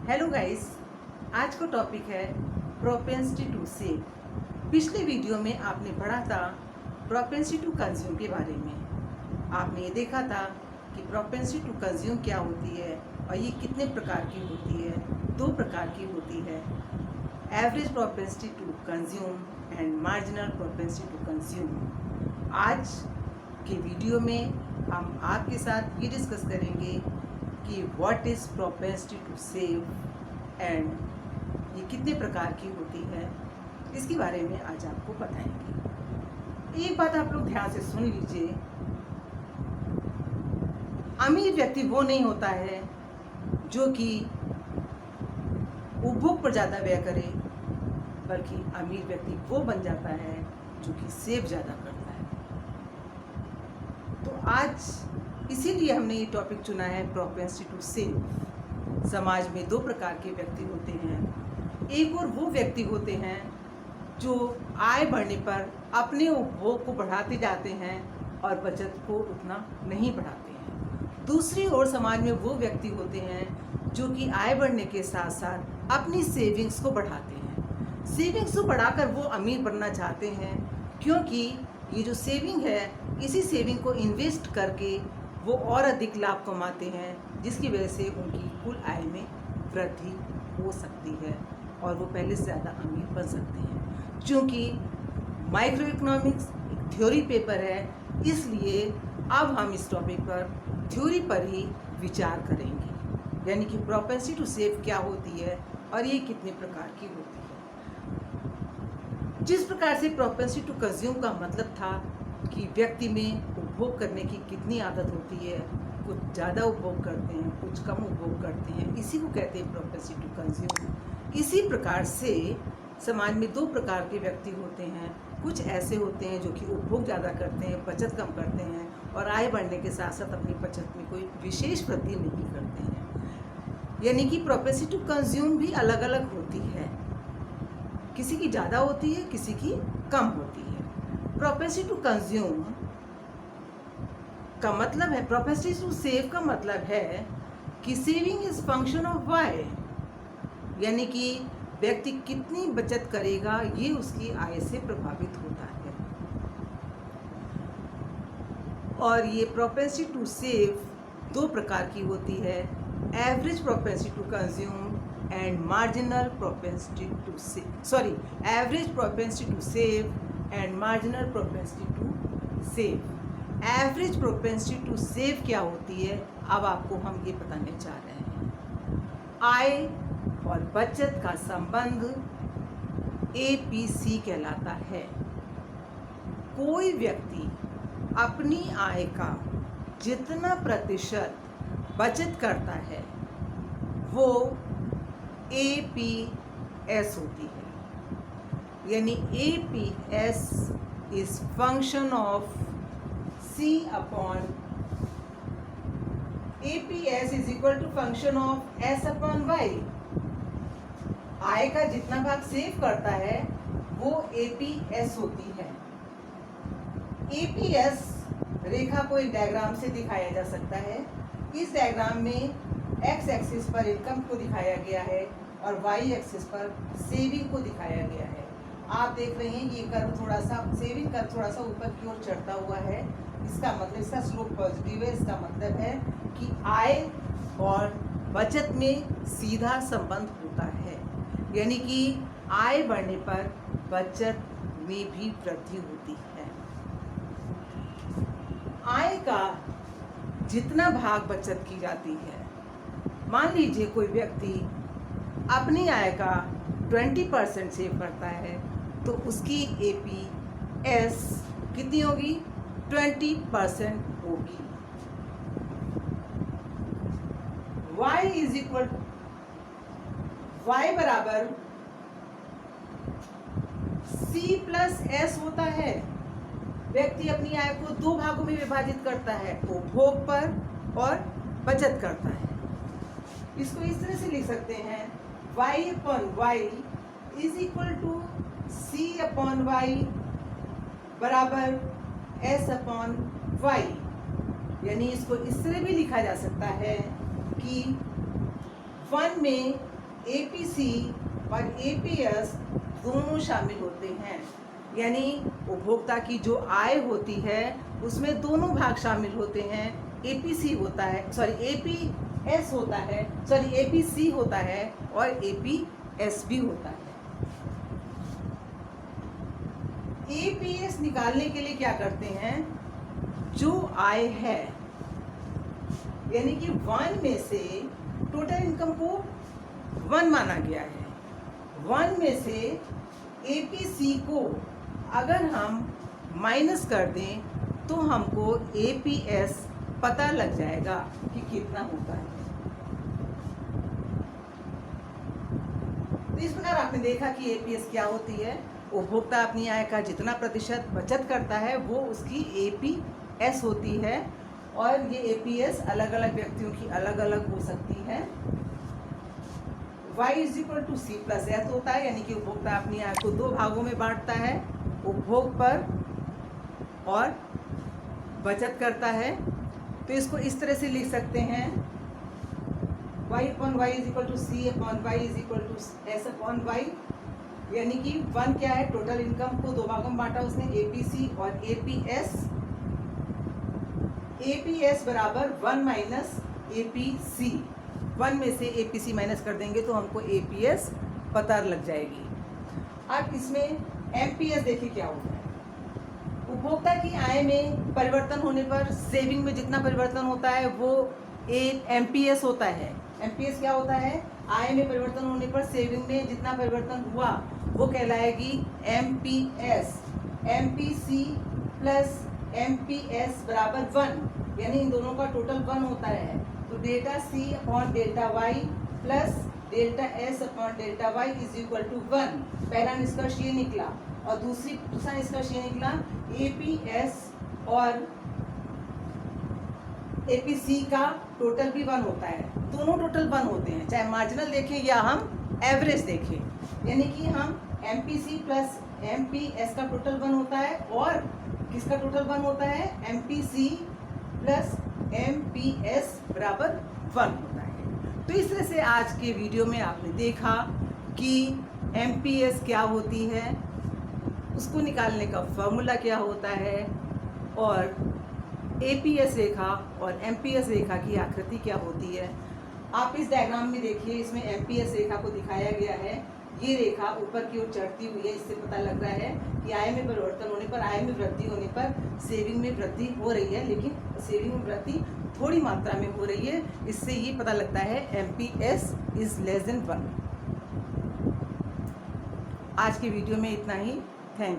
Hello guys, आज का topic है प्रोपेंसिटी टू सेव। पिछले वीडियो में आपने पढ़ा था प्रोपेंसिटी टू कंज्यूम के बारे में। आपने ये देखा था कि प्रोपेंसिटी टू कंज्यूम क्या होती है और ये कितने प्रकार की होती है। 2 प्रकार की होती है, average propensity to consume and marginal propensity to consume. आज के वीडियो में हम आपके साथ ये डिस्कस करेंगे कि what is propensity to save and ये कितने प्रकार की होती है, इसके बारे में आज आपको बताएंगे। एक बात आप लोग ध्यान से सुन लीजिए, अमीर व्यक्ति वो नहीं होता है जो कि उपभोग पर ज़्यादा व्यय करे, बल्कि अमीर व्यक्ति वो बन जाता है जो कि सेव ज़्यादा करता है। तो आज इसीलिए हमने ये टॉपिक चुना है, प्रोपेंसिटी टू सेव। समाज में 2 प्रकार के व्यक्ति होते हैं। एक और वो व्यक्ति होते हैं जो आय बढ़ने पर अपने उपभोग को बढ़ाते जाते हैं और बचत को उतना नहीं बढ़ाते हैं। दूसरी ओर समाज में वो व्यक्ति होते हैं जो कि आय बढ़ने के साथ साथ अपनी सेविंग्स को बढ़ाते हैं। सेविंग्स को बढ़ाकर वो अमीर बनना चाहते हैं, क्योंकि ये जो सेविंग है, इसी सेविंग को इन्वेस्ट करके वो और अधिक लाभ कमाते हैं, जिसकी वजह से उनकी कुल आय में वृद्धि हो सकती है और वो पहले से ज़्यादा अमीर बन सकते हैं। क्योंकि माइक्रो इकोनॉमिक्स एक थ्योरी पेपर है, इसलिए अब हम इस टॉपिक पर थ्योरी पर ही विचार करेंगे, यानी कि प्रोपेंसिटी टू सेव क्या होती है और ये कितने प्रकार की होती है। जिस प्रकार से प्रोपेंसिटी टू कंज्यूम का मतलब था कि व्यक्ति में उपभोग करने की कितनी आदत होती है, कुछ ज़्यादा उपभोग करते हैं, कुछ कम उपभोग करते हैं, इसी को कहते हैं प्रोपेंसिटी टू कंज्यूम। इसी प्रकार से समाज में 2 प्रकार के व्यक्ति होते हैं। कुछ ऐसे होते हैं जो कि उपभोग ज़्यादा करते हैं, बचत कम करते हैं और आय बढ़ने के साथ साथ अपनी बचत में कोई विशेष वृद्धि नहीं करते हैं। यानी कि प्रोपेंसिटी टू कंज्यूम भी अलग अलग होती है, किसी की ज़्यादा होती है, किसी की कम होती है। प्रोपेंसिटी टू कंज्यूम का मतलब है, प्रोपेंसिटी टू सेव का मतलब है कि saving is function of Y, यानी कि व्यक्ति कितनी बचत करेगा ये उसकी आय से प्रभावित होता है। और ये प्रोपेंसिटी टू सेव 2 प्रकार की होती है, average propensity to consume and marginal propensity to save, average propensity to save and marginal propensity to save. Average propensity to save क्या होती है, अब आपको हम ये बताने चाह रहे हैं। आय और बचत का संबंध APC कहलाता है। कोई व्यक्ति अपनी आय का जितना प्रतिशत बचत करता है वो APS होती है, यानी APS is function of APS is equal to function of S upon Y। आय का जितना भाग सेव करता है वो APS होती है। APS रेखा को एक डायग्राम से दिखाया जा सकता है। इस डायग्राम में X एक्सिस पर इनकम को दिखाया गया है और Y एक्सिस पर सेविंग को दिखाया गया है। आप देख रहे हैं ये कर्व थोड़ा सा, सेविंग कर्व थोड़ा सा ऊपर की ओर चढ़ता हुआ है, इसका मतलब इसका स्लोप पॉजिटिव है। इसका मतलब है कि आय और बचत में सीधा संबंध होता है, यानी कि आय बढ़ने पर बचत में भी वृद्धि होती है। आय का जितना भाग बचत की जाती है, मान लीजिए कोई व्यक्ति अपनी आय का 20% सेव करता है, तो उसकी APS कितनी होगी? 20% होगी। Y इज इक्वल, Y बराबर C प्लस S होता है। व्यक्ति अपनी आय को 2 भागों में विभाजित करता है, उपभोग पर और बचत करता है। इसको इस तरह से लिख सकते हैं, Y upon Y is equal to C upon Y बराबर S अपॉन Y। यानी इसको इस तरह भी लिखा जा सकता है कि 1 में एपीसी और एपीएस दोनों शामिल होते हैं। यानी उपभोक्ता की जो आय होती है उसमें दोनों भाग शामिल होते हैं। एपीसी होता है, एपीएस होता है, एपीसी होता है और एपीएस भी होता है। एपीएस निकालने के लिए क्या करते हैं, जो आय है यानी कि 1 में से टोटल इनकम को 1 माना गया है, 1 में से एपीसी को अगर हम माइनस कर दें तो हमको एपीएस पता लग जाएगा कि कितना होता है। तो इस प्रकार आपने देखा कि एपीएस क्या होती है। उपभोक्ता अपनी आय का जितना प्रतिशत बचत करता है वो उसकी एपीएस होती है, और ये एपीएस अलग अलग व्यक्तियों की अलग अलग हो सकती है। y = c+s होता है, यानी कि उपभोक्ता अपनी आय को 2 भागों में बांटता है, उपभोग पर और बचत करता है। तो इसको इस तरह से लिख सकते हैं, y/y = c/y = s/y, यानी कि 1 क्या है, टोटल इनकम को 2 भागों में बांटा उसने, एपीसी और एपीएस। एपीएस बराबर 1 माइनस एपीसी, 1 में से एपीसी माइनस कर देंगे तो हमको एपीएस पता लग जाएगी। अब इसमें एमपीएस देखिए क्या होता है। उपभोक्ता की आय में परिवर्तन होने पर सेविंग में जितना परिवर्तन होता है वो एमपीएस होता है। एमपीएस क्या होता है, आय में परिवर्तन होने पर सेविंग में जितना परिवर्तन हुआ वो कहलाएगी एमपीएस। एमपीसी प्लस एमपीएस बराबर 1, यानी इन दोनों का टोटल 1 होता है। तो delta C upon delta Y plus delta S upon delta Y is equal to 1। पहला निष्कर्ष ये निकला, और दूसरा निष्कर्ष ये निकला, एपीएस और एपीसी का टोटल भी 1 होता है। दोनों टोटल 1 होते हैं, चाहे मार्जिनल देखें या हम एवरेज देखें। यानी कि हम एमपीसी प्लस एमपीएस का टोटल 1 होता है, और किसका टोटल 1 होता है, एमपीसी प्लस एमपीएस बराबर 1 होता है। तो इस तरह से आज के वीडियो में आपने देखा कि एमपीएस क्या होती है, उसको निकालने का फॉर्मूला क्या होता है, और एपीएस रेखा और एमपीएस रेखा की आकृति क्या होती है। आप इस डायग्राम में देखिए, इसमें एमपीएस रेखा को दिखाया गया है। ये रेखा ऊपर की ओर चढ़ती हुई है, इससे पता लग रहा है कि आय में परिवर्तन होने पर, आय में वृद्धि होने पर सेविंग में वृद्धि हो रही है, लेकिन सेविंग में वृद्धि थोड़ी मात्रा में हो रही है। इससे ये पता लगता है एमपीएस इज लेस देन 1। आज के वीडियो में इतना ही।